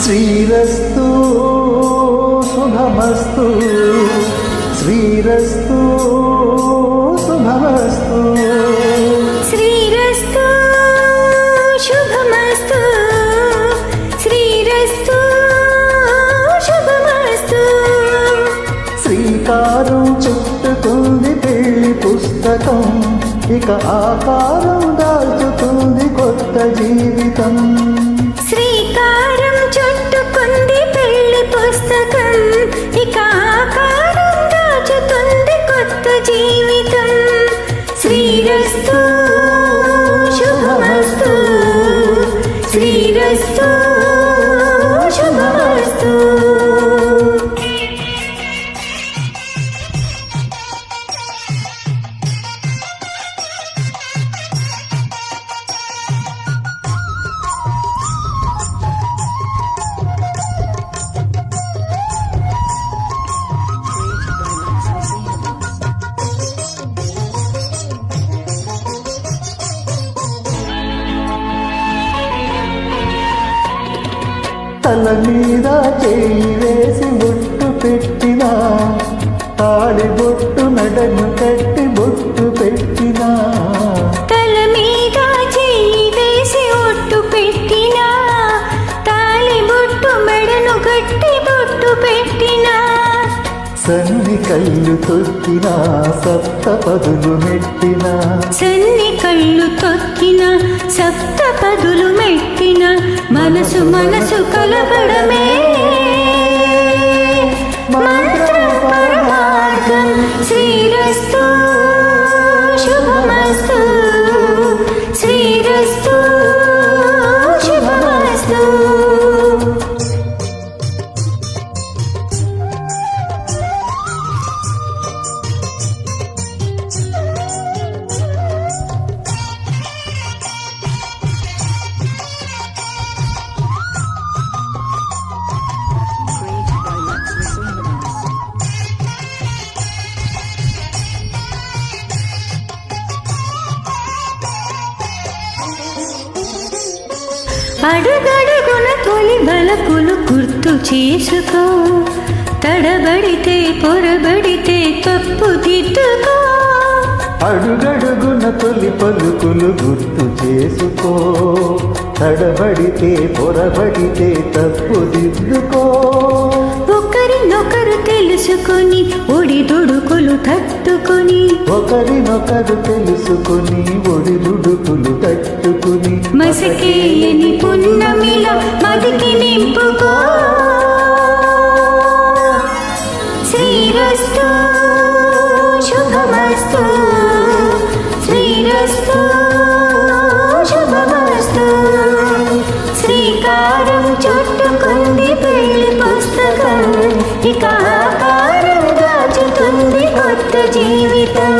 శ్రీరస్తు శుభమస్తు శ్రీరస్తు శుభమస్తు శ్రీరస్తు శుభమస్తు శ్రీరస్తు శుభమస్తు శ్రీకారం చుట్టుకుంది పెళ్లి పుస్తకం ఇక ఆకారం దాల్చుతుంది కొత్త జీవితం శ్రీకారం చుట్టుకుంది పెళ్లి పుస్తకం ఇక ఆకారం దాచుతుంది కొత్త జీవితం శ్రీరస్తు శుభమస్తు శ్రీరస్తు శుభమస్తు తల మీద చేయి వేసి బొట్టు పెట్టినా తాళి బొట్టు మెడను కట్టి బొట్టు పెట్టినా తల మీద చేయి వేసి ఒట్టు పెట్టినా తాళి బొట్టు మెడను కట్టి బొట్టు పెట్టినా సన్ని కళ్ళు తొక్కినా సప్త పదులు మెట్టినా సన్ని కళ్ళు తొక్కిన సప్త పదులు మెట్టిన మనసు మనసు కలపడమే మంత్ర పరమార్థం శ్రీరస్తు శుభమస్తు శ్రీరస్తు శుభమస్తు అడుగడుగున తొలి బలపులు గుర్తు చేసుకో తడబడితే పొరబడితే తప్పు దిద్దుకో అడుగడుగున తొలి పలుకులు గుర్తు చేసుకో తడబడితే పొరబడితే తప్పు దిద్దుకో ఒకరినొకరు తెలుసుకొని ఒడిదుడుకులు తట్టుకొని ఒకరినొకరు తెలుసుకొని ఒడిదుడుకులు తట్టుకుని మసకేయని పున్నమిల మదికి నింపుకో శ్రీరస్తు శుభమస్తు శ్రీరస్తు శుభమస్తు శ్రీకారం చుట్టుకుంది పెళ్లి పుస్తకం ఇక ఆకారం దాచుతుంది కొత్త జీవితం